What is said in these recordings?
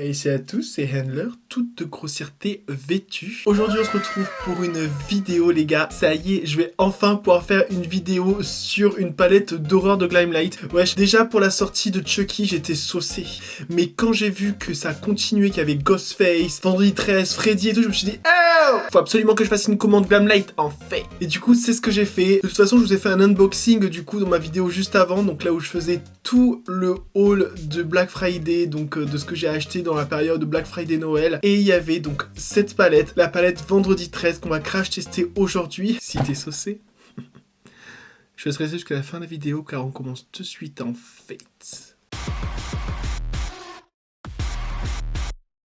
Et c'est à tous, c'est Handler, toute de grossièreté vêtue. Aujourd'hui on se retrouve pour une vidéo les gars. Ça y est, je vais enfin pouvoir faire une vidéo sur une palette d'horreur de Glimelight. Wesh, déjà pour la sortie de Chucky j'étais saucé. Mais quand j'ai vu que ça continuait, qu'il y avait Ghostface, Vendredi 13, Freddy et tout, je me suis dit oh, faut absolument que je fasse une commande Glimelight en fait. Et du coup c'est ce que j'ai fait. De toute façon je vous ai fait un unboxing du coup dans ma vidéo juste avant. Donc là où je faisais tout le haul de Black Friday, donc de ce que j'ai acheté dans la période de Black Friday Noël. Et il y avait donc cette palette, la palette Vendredi 13 qu'on va crash tester aujourd'hui. Si t'es saucé, je vais rester jusqu'à la fin de la vidéo car on commence tout de suite en fait.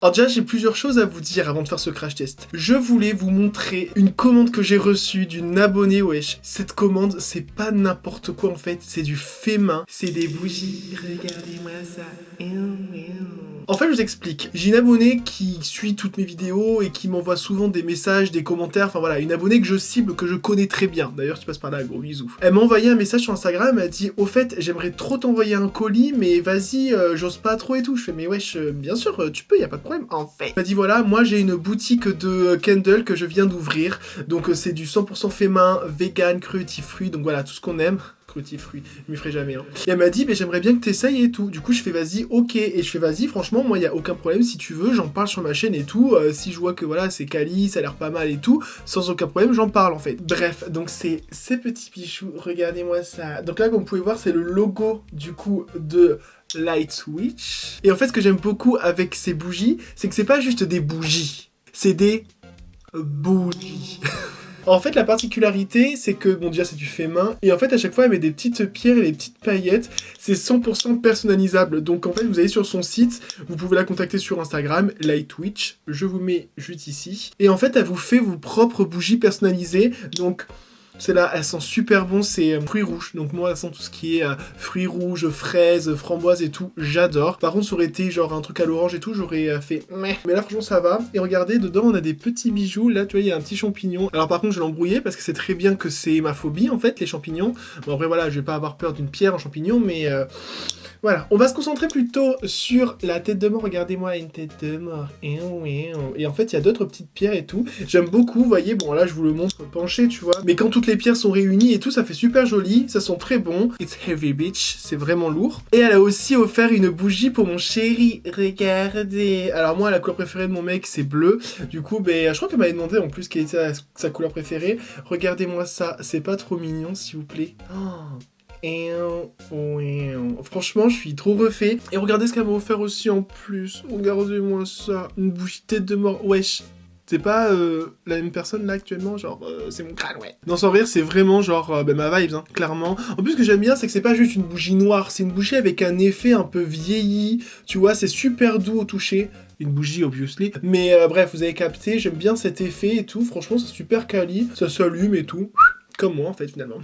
Alors déjà j'ai plusieurs choses à vous dire avant de faire ce crash test. Je voulais vous montrer une commande que j'ai reçue d'une abonnée, wesh. Cette commande c'est pas n'importe quoi en fait, c'est du fait main, c'est des bougies, regardez-moi ça. En fait je vous explique, j'ai une abonnée qui suit toutes mes vidéos et qui m'envoie souvent des messages, des commentaires, enfin voilà, une abonnée que je cible, que je connais très bien. D'ailleurs tu passes par là, gros bisous. Elle m'a envoyé un message sur Instagram, elle m'a dit au fait j'aimerais trop t'envoyer un colis mais vas-y j'ose pas trop et tout. Je fais mais wesh bien sûr tu peux, y a pas de problème en fait. Elle m'a dit voilà moi j'ai une boutique de candle que je viens d'ouvrir, donc c'est du 100% fait main, vegan, cruelty free, donc voilà tout ce qu'on aime. Fruits, je m'y ferai jamais hein. Et elle m'a dit mais j'aimerais bien que t'essayes et tout. Du coup je fais vas-y ok, et je fais vas-y franchement moi y a aucun problème, si tu veux j'en parle sur ma chaîne et tout, si je vois que voilà c'est quali, ça a l'air pas mal et tout, sans aucun problème j'en parle en fait. Bref, donc c'est ces petits bijoux, regardez-moi ça. Donc là comme vous pouvez voir c'est le logo du coup de Light Switch. Et en fait ce que j'aime beaucoup avec ces bougies, c'est que c'est pas juste des bougies, c'est des bougies. En fait, la particularité, c'est que, bon, déjà, c'est du fait main, et en fait, à chaque fois, elle met des petites pierres et des petites paillettes, c'est 100% personnalisable. Donc, en fait, vous allez sur son site, vous pouvez la contacter sur Instagram, Lightwitch, je vous mets juste ici, et en fait, elle vous fait vos propres bougies personnalisées, donc... Celles-là, elles sentent super bon, c'est fruits rouges. Donc moi, elles sentent tout ce qui est fruits rouges, fraises, framboises et tout. J'adore. Par contre, ça aurait été genre un truc à l'orange et tout, j'aurais fait meh. Mais là, franchement, ça va. Et regardez, dedans, on a des petits bijoux. Là, tu vois, il y a un petit champignon. Alors par contre, je l'ai embrouillé parce que c'est très bien que c'est ma phobie, en fait, les champignons. Bon, après, voilà, je vais pas avoir peur d'une pierre en champignon, mais... Voilà, on va se concentrer plutôt sur la tête de mort. Regardez-moi, une tête de mort. Et en fait, il y a d'autres petites pierres et tout. J'aime beaucoup, vous voyez, bon là, je vous le montre penché, tu vois. Mais quand toutes les pierres sont réunies et tout, ça fait super joli. Ça sent très bon. It's heavy, bitch. C'est vraiment lourd. Et elle a aussi offert une bougie pour mon chéri. Regardez. Alors moi, la couleur préférée de mon mec, c'est bleu. Du coup, ben, je crois qu'elle m'avait demandé en plus quelle était sa couleur préférée. Regardez-moi ça. C'est pas trop mignon, s'il vous plaît. Oh. Franchement, je suis trop refait. Et regardez ce qu'elle m'a offert aussi en plus. Regardez-moi ça. Une bougie tête de mort. Wesh. C'est pas la même personne là actuellement, genre c'est mon crâne, ouais. Non, sans rire, c'est vraiment genre ma vibe, hein, clairement. En plus, ce que j'aime bien, c'est que c'est pas juste une bougie noire, c'est une bougie avec un effet un peu vieilli. Tu vois, c'est super doux au toucher. Une bougie, obviously. Mais bref, vous avez capté, j'aime bien cet effet et tout. Franchement, c'est super quali. Ça s'allume et tout. Comme moi, en fait, finalement.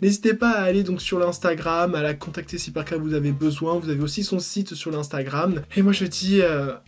N'hésitez pas à aller donc sur l'Instagram, à la contacter si par cas vous avez besoin. Vous avez aussi son site sur l'Instagram. Et moi je dis,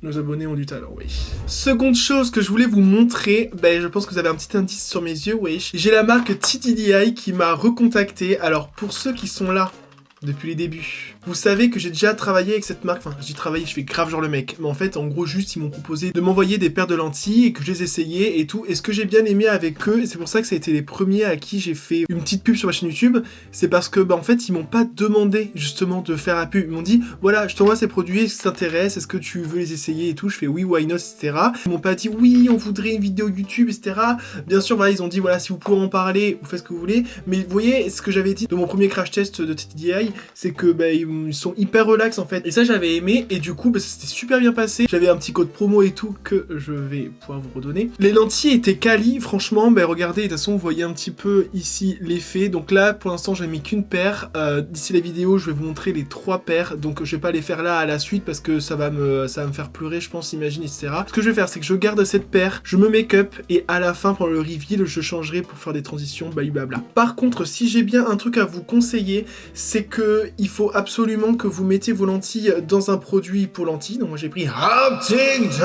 nos abonnés ont du talent, oui. Seconde chose que je voulais vous montrer, ben je pense que vous avez un petit indice sur mes yeux, wesh. J'ai la marque TTDI qui m'a recontacté. Alors pour ceux qui sont là depuis les débuts, vous savez que j'ai déjà travaillé avec cette marque, enfin j'ai travaillé, je fais grave genre le mec, mais en fait en gros juste ils m'ont proposé de m'envoyer des paires de lentilles et que je les essayais et tout, et ce que j'ai bien aimé avec eux, et c'est pour ça que ça a été les premiers à qui j'ai fait une petite pub sur ma chaîne YouTube, c'est parce que bah en fait ils m'ont pas demandé justement de faire la pub, ils m'ont dit voilà je t'envoie ces produits, est-ce que ça t'intéresse, est-ce que tu veux les essayer et tout, je fais oui, why not, etc. Ils m'ont pas dit oui on voudrait une vidéo YouTube, etc. Bien sûr voilà ils ont dit voilà si vous pouvez en parler, vous faites ce que vous voulez, mais vous voyez ce que j'avais dit de mon premier crash test de TTDI, c'est que bah, ils sont hyper relax en fait. Et ça j'avais aimé et du coup bah, c'était super bien passé. J'avais un petit code promo et tout que je vais pouvoir vous redonner. Les lentilles étaient quali, franchement, bah regardez, de toute façon vous voyez un petit peu ici l'effet. Donc là pour l'instant j'ai mis qu'une paire. D'ici la vidéo je vais vous montrer les 3 paires. Donc je vais pas les faire là à la suite parce que ça va me faire pleurer je pense, imagine, etc. Ce que je vais faire c'est que je garde cette paire, je me make up et à la fin pour le reveal je changerai pour faire des transitions, blabla. Par contre si j'ai bien un truc à vous conseiller, c'est que il faut absolument que vous mettez vos lentilles dans un produit pour lentilles. Donc moi j'ai pris Huntington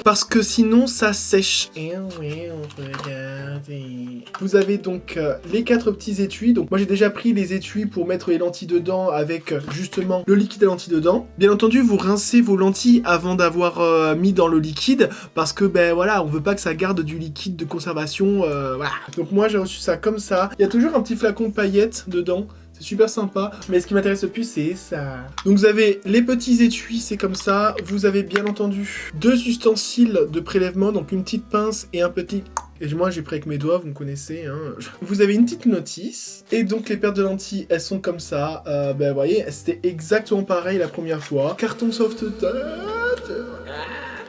parce que sinon ça sèche. Et oui, regardez. vous avez donc les 4 petits étuis. Donc moi j'ai déjà pris les étuis pour mettre les lentilles dedans avec justement le liquide à lentilles dedans. Bien entendu, vous rincez vos lentilles avant d'avoir mis dans le liquide parce que ben voilà, on veut pas que ça garde du liquide de conservation. Voilà. Donc moi j'ai reçu ça comme ça. Il y a toujours un petit flacon de paillettes dedans. C'est super sympa, mais ce qui m'intéresse le plus, c'est ça. Donc vous avez les petits étuis, c'est comme ça. Vous avez bien entendu 2 ustensiles de prélèvement, donc une petite pince et un petit... Et moi, j'ai pris avec mes doigts, vous me connaissez. Hein. Vous avez une petite notice. Et donc, les paires de lentilles, elles sont comme ça. Ben, vous voyez, c'était exactement pareil la première fois. Carton soft touch.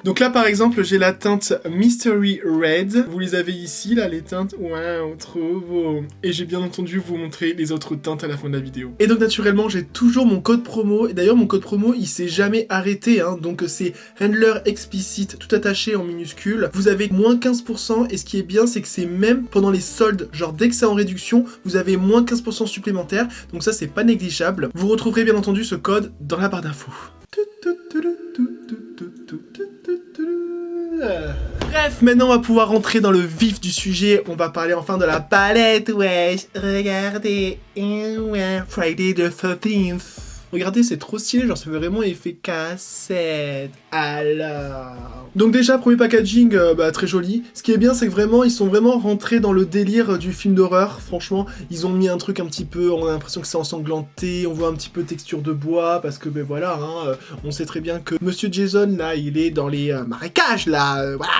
Donc là, par exemple, j'ai la teinte Mystery Red. Vous les avez ici, là, les teintes. Waouh, trop beau. Et j'ai bien entendu vous montrer les autres teintes à la fin de la vidéo. Et donc, naturellement, j'ai toujours mon code promo. Et d'ailleurs, mon code promo, il s'est jamais arrêté. Hein. Donc, c'est Handler Explicit, tout attaché en minuscule. Vous avez moins 15%. Et ce qui est bien, c'est que c'est même pendant les soldes. Genre, dès que c'est en réduction, vous avez moins 15% supplémentaire. Donc ça, c'est pas négligeable. Vous retrouverez bien entendu ce code dans la barre d'infos. Bref, maintenant on va pouvoir rentrer dans le vif du sujet. On va parler enfin de la palette, wesh. Regardez, Friday the 13th. Regardez, c'est trop stylé, genre ça fait vraiment effet cassette. Alors... Donc déjà, premier packaging, très joli. Ce qui est bien, c'est que vraiment, ils sont vraiment rentrés dans le délire du film d'horreur. Franchement, ils ont mis un truc un petit peu, on a l'impression que c'est ensanglanté, on voit un petit peu texture de bois, parce que, ben voilà, hein, on sait très bien que Monsieur Jason, là, il est dans les marécages, là, voilà,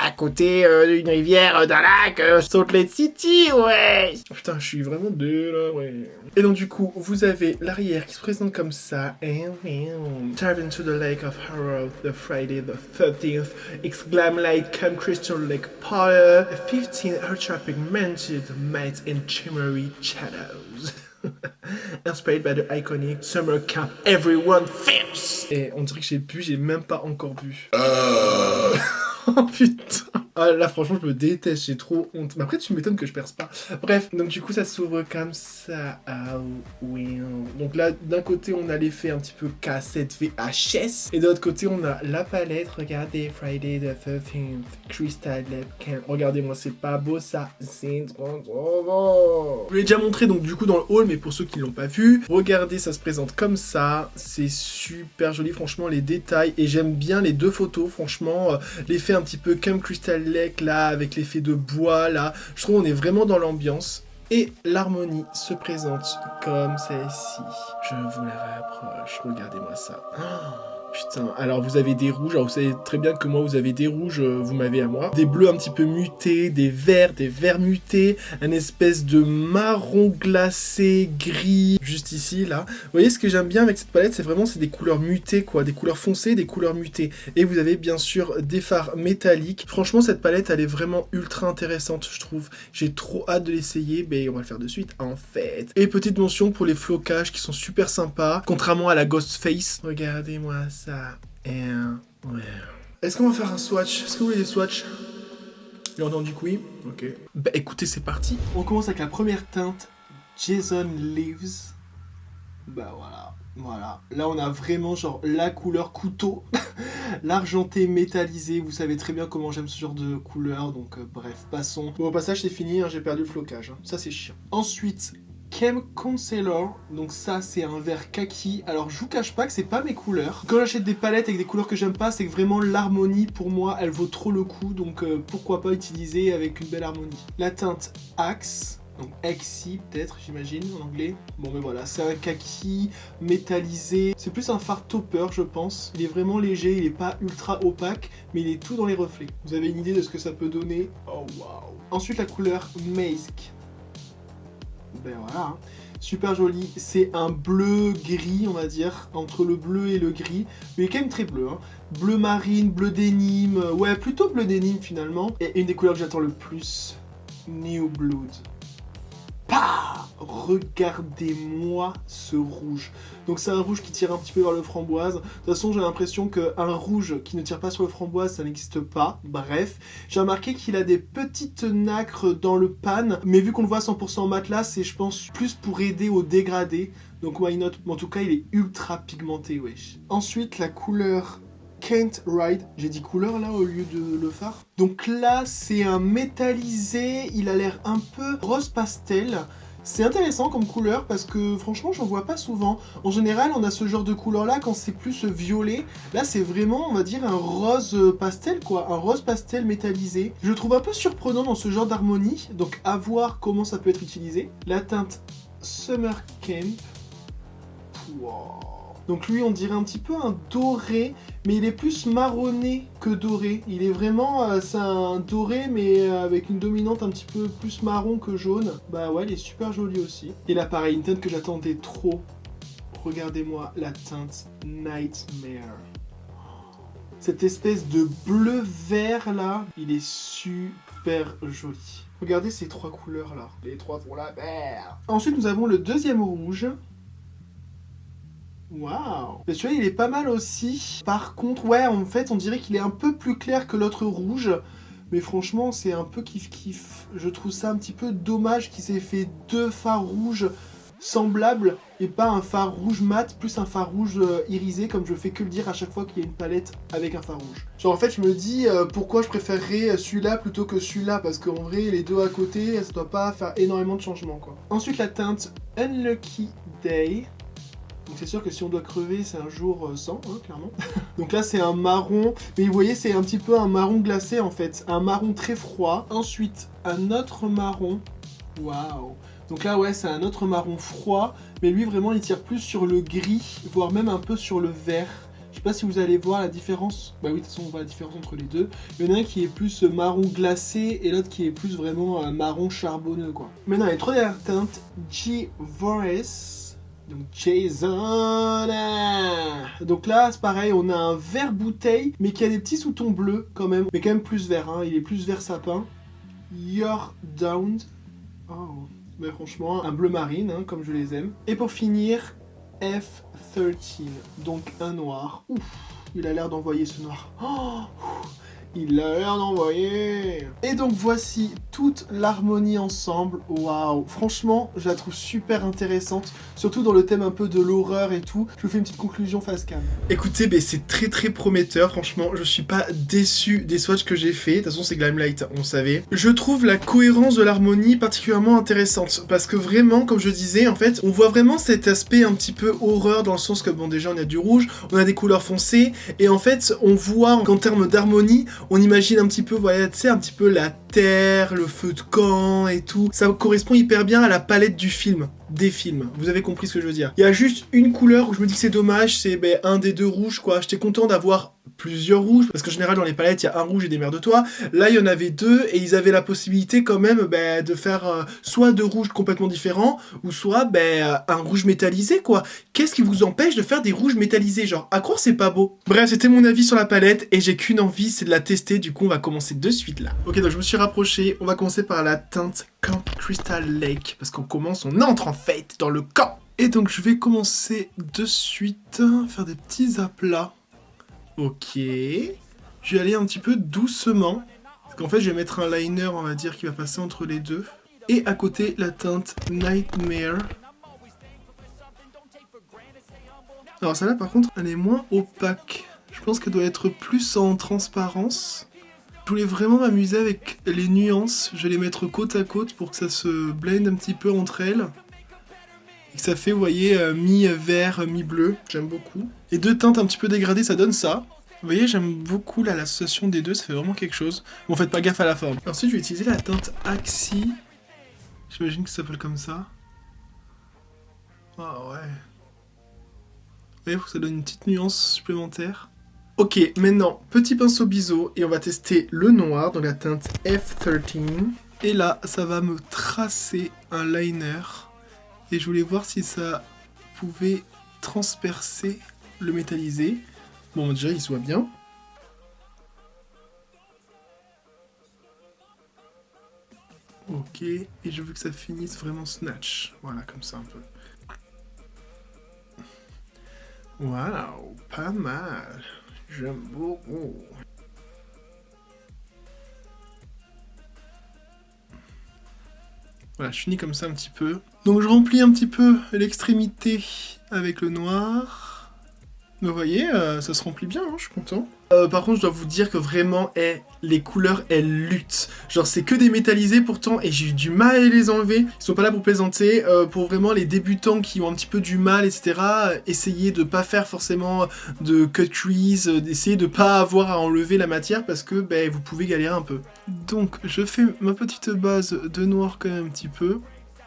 à côté d'une rivière, d'un lac, Salt Lake City, ouais. Oh, putain, je suis vraiment deux, là, ouais. Et donc, du coup, vous avez l'arrière qui se présente comme ça. Dive into the lake of horror, the Friday the 13th. Exclaim like come crystal lake power. 15 ultra pigmented matte and shimmery shadows. Inspired by the iconic summer camp everyone feels. Et on dirait que j'ai même pas encore bu. Oh putain. Ah là franchement je me déteste, j'ai trop honte. Mais après tu m'étonnes que je perce pas. Bref, donc du coup ça s'ouvre comme ça. Ah oui. Donc là d'un côté on a l'effet un petit peu cassette VHS. Et de l'autre côté on a la palette. Regardez, Friday the 13th, Crystal Lab Camp. Regardez-moi, c'est pas beau ça. C'est trop beau. Je l'ai déjà montré donc du coup dans le haul, mais pour ceux qui l'ont pas vu, regardez, ça se présente comme ça. C'est super joli, franchement les détails. Et j'aime bien les 2 photos, franchement. L'effet un petit peu comme Crystal Lake là, avec l'effet de bois là, je trouve on est vraiment dans l'ambiance. Et l'harmonie se présente comme celle-ci. Je vous la rapproche, regardez-moi ça. Oh. Putain, alors vous avez des rouges, alors vous savez très bien que moi vous avez des rouges, vous m'avez à moi. Des bleus un petit peu mutés, des verts mutés, un espèce de marron glacé, gris, juste ici, là. Vous voyez ce que j'aime bien avec cette palette, c'est des couleurs mutées, quoi, des couleurs foncées, des couleurs mutées. Et vous avez bien sûr des fards métalliques. Franchement, cette palette, elle est vraiment ultra intéressante, je trouve. J'ai trop hâte de l'essayer, mais on va le faire de suite, en fait. Et petite mention pour les flocages qui sont super sympas, contrairement à la Ghostface. Regardez-moi ça. Ouais. Est-ce qu'on va faire un swatch? Est-ce que vous voulez des swatchs? J'ai entendu que oui. Ok. Bah écoutez, c'est parti. On commence avec la première teinte, Jason Lives. Bah voilà. Voilà. Là, on a vraiment genre la couleur couteau. L'argenté métallisé. Vous savez très bien comment j'aime ce genre de couleur. Donc bref, passons. Bon, au passage, c'est fini. Hein, j'ai perdu le flocage. Hein. Ça, c'est chiant. Ensuite... Chem Concealer, donc ça c'est un vert kaki. Alors je vous cache pas que c'est pas mes couleurs. Quand j'achète des palettes avec des couleurs que j'aime pas, c'est que vraiment l'harmonie pour moi elle vaut trop le coup, donc pourquoi pas utiliser avec une belle harmonie. La teinte Axe, donc Axi peut-être j'imagine en anglais. Bon mais voilà, c'est un kaki métallisé. C'est plus un fard topper je pense. Il est vraiment léger, il est pas ultra opaque, mais il est tout dans les reflets. Vous avez une idée de ce que ça peut donner? Oh waouh. Ensuite la couleur Mask. Ben voilà, hein. Super joli, c'est un bleu gris on va dire, entre le bleu et le gris, mais il est quand même très bleu, hein. Bleu marine, bleu dénime, ouais plutôt bleu dénime finalement, et une des couleurs que j'attends le plus, New Blood. Pah! Regardez-moi ce rouge. Donc c'est un rouge qui tire un petit peu vers le framboise. De toute façon j'ai l'impression qu'un rouge qui ne tire pas sur le framboise ça n'existe pas. Bref, j'ai remarqué qu'il a des petites nacres dans le pan, mais vu qu'on le voit 100% mat là, c'est je pense plus pour aider au dégradé. Donc why not? En tout cas il est ultra pigmenté wesh. Ensuite la couleur Can't Ride. J'ai dit couleur là au lieu de le phare. Donc là, c'est un métallisé. Il a l'air un peu rose pastel. C'est intéressant comme couleur parce que franchement j'en vois pas souvent. En général on a ce genre de couleur là quand c'est plus violet. Là c'est vraiment on va dire un rose pastel quoi, un rose pastel métallisé. Je le trouve un peu surprenant dans ce genre d'harmonie, donc à voir comment ça peut être utilisé. La teinte Summer Camp. Wow. Donc lui on dirait un petit peu un doré, mais il est plus marronné que doré. Il est vraiment, c'est un doré mais avec une dominante un petit peu plus marron que jaune. Bah ouais, il est super joli aussi. Et là pareil, une teinte que j'attendais trop. Regardez-moi la teinte Nightmare. Cette espèce de bleu-vert là, il est super joli. Regardez ces trois couleurs là. Les trois font la paire. Ensuite nous avons le deuxième rouge. Waouh! Mais celui-là, il est pas mal aussi. Par contre, ouais, en fait, on dirait qu'il est un peu plus clair que l'autre rouge. Mais franchement, c'est un peu kiff-kiff. Je trouve ça un petit peu dommage qu'il s'ait fait deux fards rouges semblables et pas un fard rouge mat plus un fard rouge irisé, comme je fais que le dire à chaque fois qu'il y a une palette avec un fard rouge. Genre, en fait, je me dis pourquoi je préférerais celui-là plutôt que celui-là, parce qu'en vrai, les deux à côté, ça doit pas faire énormément de changements, quoi. Ensuite, la teinte Unlucky Day. Donc c'est sûr que si on doit crever, c'est un jour sans, hein, clairement. Donc là, c'est un marron, mais vous voyez, c'est un petit peu un marron glacé, en fait. Un marron très froid. Ensuite, un autre marron. Waouh! Donc là, ouais, c'est un autre marron froid, mais lui, vraiment, il tire plus sur le gris, voire même un peu sur le vert. Je sais pas si vous allez voir la différence. Bah oui, de toute façon, on voit la différence entre les deux. Il y en a un qui est plus marron glacé, et l'autre qui est plus vraiment marron charbonneux, quoi. Maintenant, les trois dernières teintes. G-Voice. Donc Jason. Donc là c'est pareil, on a un vert bouteille mais qui a des petits sous-tons bleus quand même, mais quand même plus vert, hein. Il est plus vert sapin. You're Down. Oh, mais franchement un bleu marine, hein, comme je les aime. Et pour finir F13, donc un noir. Ouf, il a l'air d'envoyer ce noir. Oh, il a l'air d'envoyer. Et donc voici toute l'harmonie ensemble. Waouh, franchement, je la trouve super intéressante, surtout dans le thème un peu de l'horreur et tout. Je vous fais une petite conclusion face cam. Écoutez, c'est très très prometteur, franchement, je suis pas déçu des swatchs que j'ai fait. De toute façon, c'est Glimelight, on savait. Je trouve la cohérence de l'harmonie particulièrement intéressante, parce que vraiment, comme je disais, en fait, on voit vraiment cet aspect un petit peu horreur, dans le sens que, bon, déjà, on a du rouge, on a des couleurs foncées, et en fait, on voit qu'en termes d'harmonie, on imagine un petit peu, voilà, tu sais, un petit peu la terre, le feu de camp et tout. Ça correspond hyper bien à la palette du film, des films. Vous avez compris ce que je veux dire. Il y a juste une couleur où je me dis que c'est dommage, c'est un des deux rouges, quoi. J'étais content d'avoir plusieurs rouges, parce qu'en général dans les palettes il y a un rouge et des merdes de toi. Là il y en avait deux et ils avaient la possibilité quand même de faire soit deux rouges complètement différents ou soit un rouge métallisé, quoi. Qu'est-ce qui vous empêche de faire des rouges métallisés, genre à croire c'est pas beau. Bref, c'était mon avis sur la palette et j'ai qu'une envie, c'est de la tester. Du coup on va commencer de suite là. Ok, donc je me suis rapproché, on va commencer par la teinte Camp Crystal Lake, parce qu'on entre en fait dans le camp. Et donc je vais commencer de suite, faire des petits aplats. Ok, je vais aller un petit peu doucement, parce qu'en fait je vais mettre un liner, on va dire, qui va passer entre les deux. Et à côté, la teinte Nightmare. Alors celle-là par contre, elle est moins opaque. Je pense qu'elle doit être plus en transparence. Je voulais vraiment m'amuser avec les nuances, je vais les mettre côte à côte pour que ça se blende un petit peu entre elles. Et que ça fait, vous voyez, mi-vert, mi-bleu, j'aime beaucoup. Et deux teintes un petit peu dégradées, ça donne ça. Vous voyez, j'aime beaucoup là, l'association des deux, ça fait vraiment quelque chose. Bon, faites pas gaffe à la forme. Ensuite, je vais utiliser la teinte Axie. J'imagine que ça s'appelle comme ça. Ah ouais. Vous voyez, pour que ça donne une petite nuance supplémentaire. Ok, maintenant, petit pinceau biseau, et on va tester le noir dans la teinte F13. Et là, ça va me tracer un liner. Et je voulais voir si ça pouvait transpercer le métallisé. Bon, déjà, il se voit bien. Ok, et je veux que ça finisse vraiment snatch. Voilà, comme ça un peu. Waouh, pas mal. J'aime beaucoup. Voilà, je finis comme ça un petit peu. Donc je remplis un petit peu l'extrémité avec le noir. Vous voyez, ça se remplit bien, hein, je suis content. Par contre, je dois vous dire que vraiment, les couleurs, elles luttent. Genre, c'est que des métallisés pourtant, et j'ai eu du mal à les enlever. Ils sont pas là pour plaisanter. Pour vraiment les débutants qui ont un petit peu du mal, etc., essayez de pas faire forcément de cut crease, d'essayer de pas avoir à enlever la matière, parce que ben, vous pouvez galérer un peu. Donc, je fais ma petite base de noir quand même un petit peu.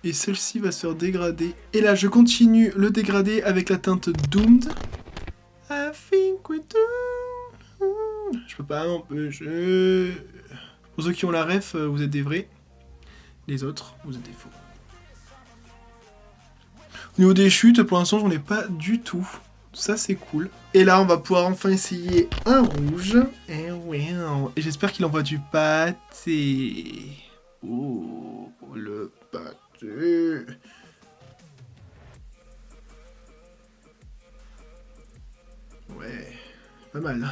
Et celle-ci va se faire dégrader. Et là, je continue le dégradé avec la teinte Doomed. I think we do. Je peux pas m'empêcher. Pour ceux qui ont la ref, vous êtes des vrais. Les autres, vous êtes des faux. Au niveau des chutes, pour l'instant, j'en ai pas du tout. Ça, c'est cool. Et là, on va pouvoir enfin essayer un rouge. Et ouais. Et j'espère qu'il envoie du pâté. Oh, le pâté. Ouais, pas mal.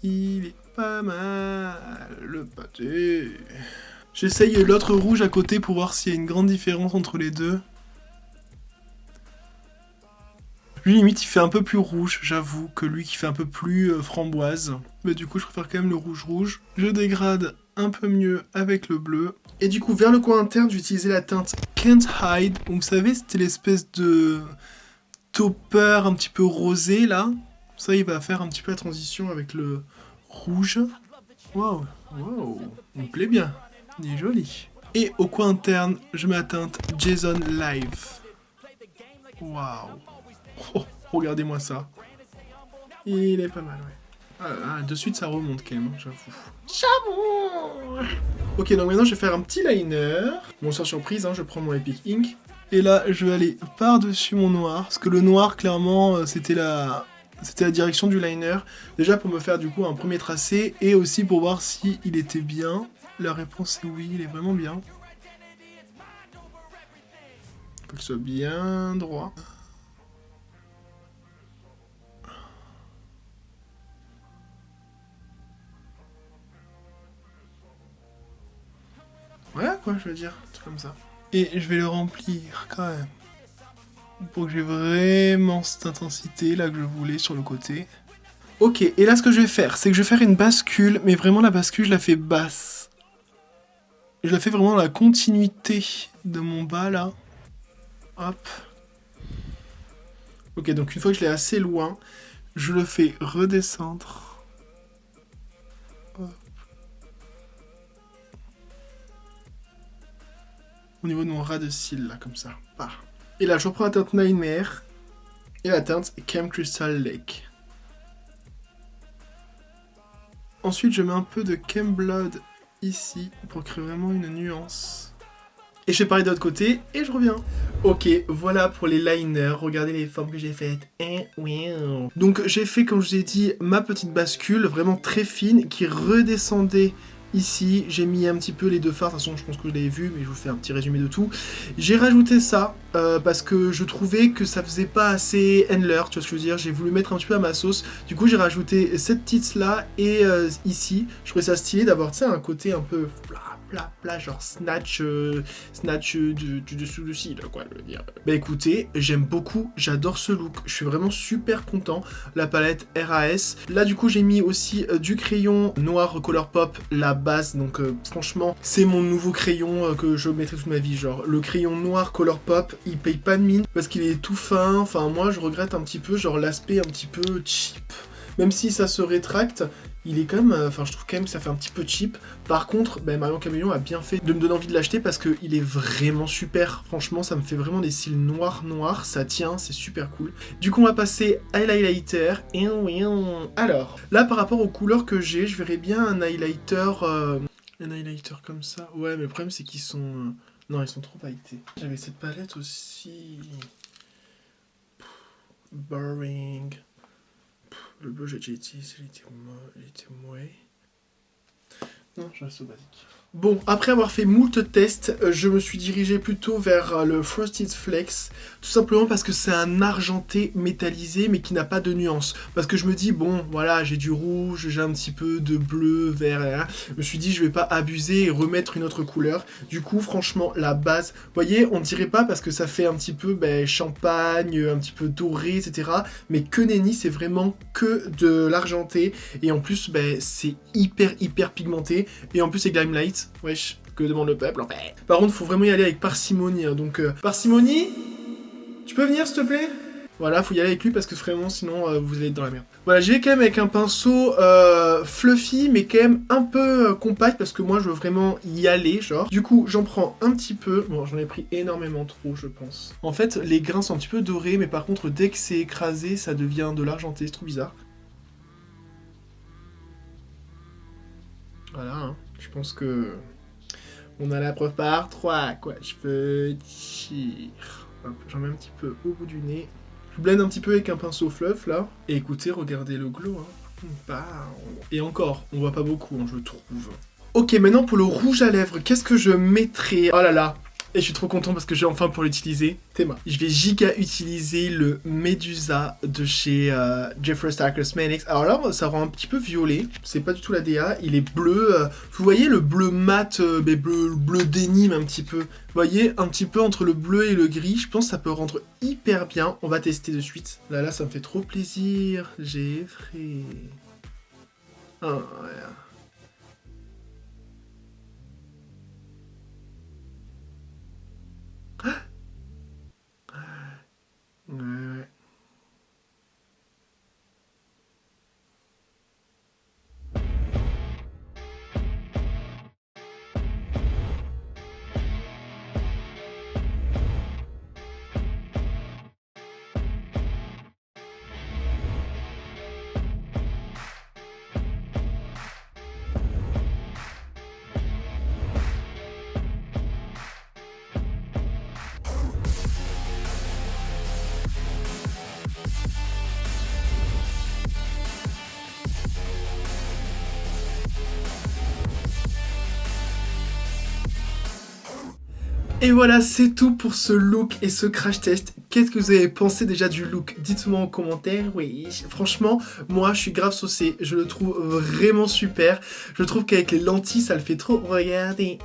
Il est pas mal, le pâté. J'essaye l'autre rouge à côté pour voir s'il y a une grande différence entre les deux. Lui, limite, il fait un peu plus rouge, j'avoue, que lui qui fait un peu plus framboise. Mais du coup, je préfère quand même le rouge-rouge. Je dégrade un peu mieux avec le bleu. Et du coup, vers le coin interne, j'ai utilisé la teinte Can't Hide. Donc, vous savez, c'était l'espèce de topper un petit peu rosé, là. Ça, il va faire un petit peu la transition avec le rouge. Waouh, waouh, il me plaît bien. Il est joli. Et au coin interne, je mets la teinte Jason Live. Waouh. Oh, regardez-moi ça. Il est pas mal, ouais. De suite, ça remonte quand même, j'avoue. J'avoue. Ok, donc maintenant, je vais faire un petit liner. Bon, sans surprise, hein, je prends mon Epic Ink. Et là, je vais aller par-dessus mon noir. Parce que le noir, clairement, c'était la direction du liner. Déjà pour me faire du coup un premier tracé. Et aussi pour voir si il était bien. La réponse est oui, il est vraiment bien. Faut qu'il soit bien droit. Voilà quoi, je veux dire, c'est comme ça. Et je vais le remplir quand même. Pour que j'ai vraiment cette intensité là que je voulais sur le côté. Ok, et là ce que je vais faire, c'est que je vais faire une bascule, mais vraiment la bascule je la fais basse. Je la fais vraiment dans la continuité de mon bas là. Hop. Ok, donc une fois que je l'ai assez loin, je le fais redescendre. Hop. Au niveau de mon ras de cils là, comme ça. Ah. Et là je reprends la teinte Nightmare et la teinte Chem Crystal Lake. Ensuite je mets un peu de Chem Blood ici pour créer vraiment une nuance. Et je vais parler de l'autre côté et je reviens. Ok, voilà pour les liners. Regardez les formes que j'ai faites. Donc j'ai fait, comme je vous ai dit, ma petite bascule vraiment très fine qui redescendait ici. J'ai mis un petit peu les deux fards. De toute façon, je pense que je l'avais vu, mais je vous fais un petit résumé de tout. J'ai rajouté ça parce que je trouvais que ça faisait pas assez Handler. Tu vois ce que je veux dire? J'ai voulu mettre un petit peu à ma sauce. Du coup, j'ai rajouté cette petite là et ici. Je trouvais ça stylé d'avoir, tu sais, un côté un peu plat, genre snatch du dessous du cil, quoi, je veux dire. Bah écoutez, j'aime beaucoup, j'adore ce look, je suis vraiment super content. La palette RAS. Là du coup j'ai mis aussi du crayon noir Colourpop, la base, donc franchement c'est mon nouveau crayon que je mettrai toute ma vie, genre le crayon noir Colourpop, il paye pas de mine parce qu'il est tout fin, enfin moi je regrette un petit peu genre l'aspect un petit peu cheap. Même si ça se rétracte, il est quand même, enfin je trouve quand même que ça fait un petit peu cheap. Par contre, ben, Marion Caméléon a bien fait de me donner envie de l'acheter parce qu'il est vraiment super. Franchement, ça me fait vraiment des cils noirs, ça tient, c'est super cool. Du coup, on va passer à l'highlighter. Alors, là par rapport aux couleurs que j'ai, je verrais bien un highlighter comme ça. Ouais, mais le problème c'est qu'ils sont... Non, ils sont trop pailletés. J'avais cette palette aussi... Boring... Le bleu, j'ai déjà utilisé, il était mouais. Non, je reste au basique. Bon, après avoir fait moult tests, je me suis dirigé plutôt vers le Frosted Flex, tout simplement parce que c'est un argenté métallisé mais qui n'a pas de nuance. Parce que je me dis, bon, voilà, j'ai du rouge, j'ai un petit peu de bleu, vert, hein. Je me suis dit, je vais pas abuser et remettre une autre couleur. Du coup, franchement, la base, vous voyez, on dirait pas parce que ça fait un petit peu champagne, un petit peu doré, etc. Mais que nenni, c'est vraiment que de l'argenté. Et en plus, c'est hyper pigmenté. Et en plus, c'est Glimelight. Wesh, que demande le peuple en fait. Par contre, faut vraiment y aller avec parcimonie. Hein. Donc, parcimonie, tu peux venir s'il te plaît? Voilà, faut y aller avec lui parce que vraiment, sinon, vous allez être dans la merde. Voilà, j'y vais quand même avec un pinceau fluffy, mais quand même un peu compact parce que moi, je veux vraiment y aller, genre. Du coup, j'en prends un petit peu. Bon, j'en ai pris énormément trop, je pense. En fait, les grains sont un petit peu dorés, mais par contre, dès que c'est écrasé, ça devient de l'argenté. C'est trop bizarre. Voilà, hein. Je pense que on a la preuve par 3, quoi. Je peux dire. Hop, j'en mets un petit peu au bout du nez. Je blende un petit peu avec un pinceau fluff, là. Et écoutez, regardez le glow, hein. Et encore, on voit pas beaucoup, hein, je trouve. Ok, maintenant pour le rouge à lèvres, qu'est-ce que je mettrais? Oh là là. Et je suis trop content parce que j'ai enfin pour l'utiliser. Théma. Je vais giga utiliser le Medusa de chez Jeffree Star Cosmetics. Alors là, ça rend un petit peu violet. C'est pas du tout la DA. Il est bleu. Vous voyez le bleu mat, bleu dénime un petit peu. Vous voyez, un petit peu entre le bleu et le gris. Je pense que ça peut rendre hyper bien. On va tester de suite. Là, ça me fait trop plaisir. J'ai effrayé. Ah, ouais. Ouais. Et voilà, c'est tout pour ce look et ce crash test. Qu'est-ce que vous avez pensé déjà du look? Dites-moi en commentaire. Oui, franchement, moi, je suis grave saucé. Je le trouve vraiment super. Je trouve qu'avec les lentilles, ça le fait trop. Regardez.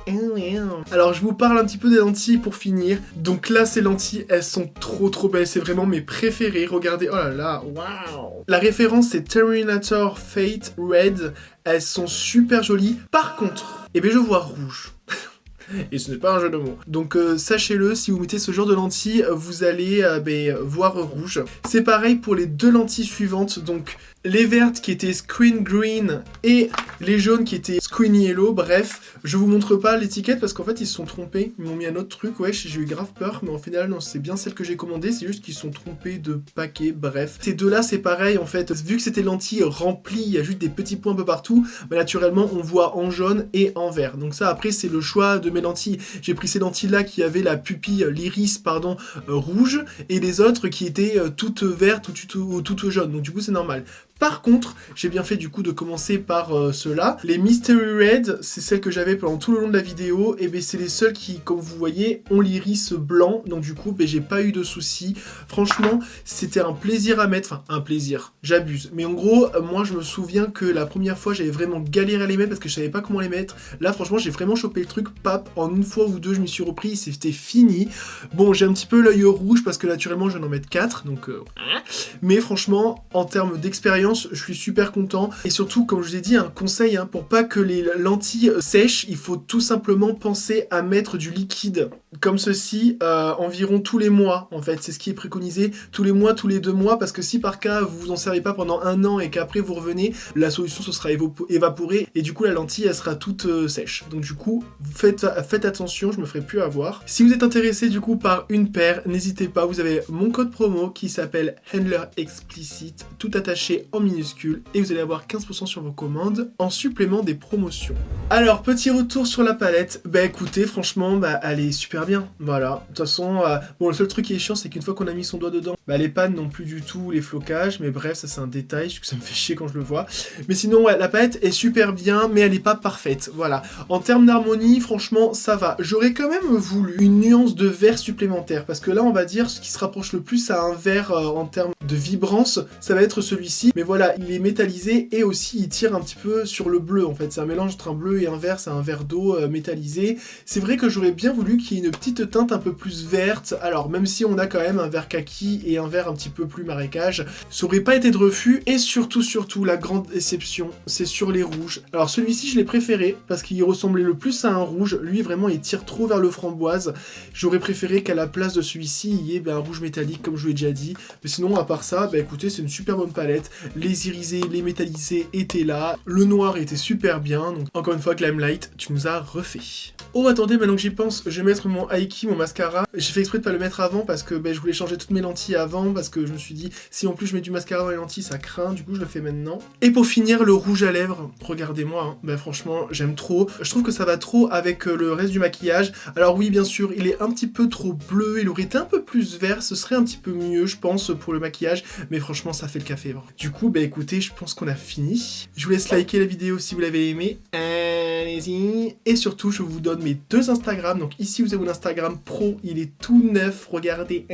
Alors, je vous parle un petit peu des lentilles pour finir. Donc là, ces lentilles, elles sont trop belles. C'est vraiment mes préférées. Regardez. Oh là là, waouh. La référence, c'est Terminator Fate Red. Elles sont super jolies. Par contre, je vois rouge. Et ce n'est pas un jeu de mots. Donc sachez-le, si vous mettez ce genre de lentilles, vous allez voir rouge. C'est pareil pour les deux lentilles suivantes, donc les vertes qui étaient screen green et les jaunes qui étaient screen yellow. Bref, je vous montre pas l'étiquette parce qu'en fait ils se sont trompés. Ils m'ont mis un autre truc, ouais, j'ai eu grave peur, mais en final non, c'est bien celle que j'ai commandée, c'est juste qu'ils se sont trompés de paquet. Bref, ces deux-là c'est pareil en fait. Vu que c'était lentilles remplies, il y a juste des petits points un peu partout, mais naturellement on voit en jaune et en vert. Donc ça après c'est le choix de mes lentilles. J'ai pris ces lentilles-là qui avaient la pupille, l'iris, rouge, et les autres qui étaient toutes vertes ou toutes jaunes. Donc du coup c'est normal. Par contre, j'ai bien fait du coup de commencer par ceux-là. Les Mystery Red, c'est celles que j'avais pendant tout le long de la vidéo. Et c'est les seules qui, comme vous voyez, ont l'iris blanc. Donc du coup, j'ai pas eu de soucis. Franchement, c'était un plaisir à mettre. Enfin, un plaisir, j'abuse. Mais en gros, moi je me souviens que la première fois, j'avais vraiment galéré à les mettre parce que je savais pas comment les mettre. Là, franchement, j'ai vraiment chopé le truc, pap, en une fois ou deux, je m'y suis repris, c'était fini. Bon, j'ai un petit peu l'œil rouge parce que naturellement, je vais en mettre 4. Donc, mais franchement, en termes d'expérience, je suis super content. Et surtout, comme je vous ai dit, un conseil, pour pas que les lentilles sèchent, il faut tout simplement penser à mettre du liquide comme ceci environ tous les mois. En fait, c'est ce qui est préconisé, tous les mois, tous les 2 mois, parce que si par cas vous vous en servez pas pendant 1 an et qu'après vous revenez, la solution se sera évaporée et du coup la lentille elle sera toute sèche. Donc du coup, faites attention, je me ferai plus avoir. Si vous êtes intéressé du coup par une paire, n'hésitez pas, vous avez mon code promo qui s'appelle Handler Explicit, tout attaché en minuscule, et vous allez avoir 15% sur vos commandes en supplément des promotions. Alors, petit retour sur la palette. Écoutez, franchement, elle est super bien. Voilà. De toute façon, bon, le seul truc qui est chiant, c'est qu'une fois qu'on a mis son doigt dedans, Bah les pannes non plus du tout, les flocages, mais bref, ça c'est un détail, parce que ça me fait chier quand je le vois. Mais sinon, ouais, la palette est super bien, mais elle est pas parfaite, voilà. En termes d'harmonie, franchement, ça va. J'aurais quand même voulu une nuance de vert supplémentaire, parce que là, on va dire, ce qui se rapproche le plus à un vert en termes de vibrance, ça va être celui-ci. Mais voilà, il est métallisé et aussi il tire un petit peu sur le bleu, en fait. C'est un mélange entre un bleu et un vert, c'est un vert d'eau métallisé. C'est vrai que j'aurais bien voulu qu'il y ait une petite teinte un peu plus verte. Alors, même si on a quand même un vert kaki et un vert un petit peu plus marécage, ça aurait pas été de refus. Et surtout, la grande exception, c'est sur les rouges. Alors celui-ci, je l'ai préféré parce qu'il ressemblait le plus à un rouge. Lui, vraiment, il tire trop vers le framboise. J'aurais préféré qu'à la place de celui-ci, il y ait un rouge métallique, comme je vous l'ai déjà dit. Mais sinon, à part ça, bah écoutez, c'est une super bonne palette. Les irisés, les métallisés étaient là. Le noir était super bien. Donc, encore une fois, Glamlight, tu nous as refait. Oh, attendez, maintenant que j'y pense, je vais mettre mon Aiki, mon mascara. J'ai fait exprès de pas le mettre avant parce que je voulais changer toutes mes lentilles avant. Parce que je me suis dit, si en plus je mets du mascara dans les lentilles, ça craint. Du coup, je le fais maintenant. Et pour finir, le rouge à lèvres. Regardez-moi, hein. Franchement, j'aime trop. Je trouve que ça va trop avec le reste du maquillage. Alors oui, bien sûr, il est un petit peu trop bleu. Il aurait été un peu plus vert. Ce serait un petit peu mieux, je pense, pour le maquillage. Mais franchement, ça fait le café. Du coup, écoutez, je pense qu'on a fini. Je vous laisse liker la vidéo si vous l'avez aimé. Allez-y. Et surtout, je vous donne mes 2 Instagram. Donc ici, vous avez mon Instagram pro. Il est tout neuf. Regardez.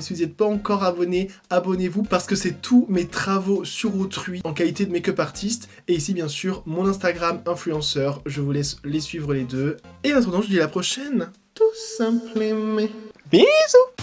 Si vous n'êtes pas encore abonné, abonnez-vous parce que c'est tous mes travaux sur autrui en qualité de make-up artiste. Et ici, bien sûr, mon Instagram influenceur. Je vous laisse les suivre les deux. Et en attendant, je vous dis à la prochaine. Tout simplement. Bisous.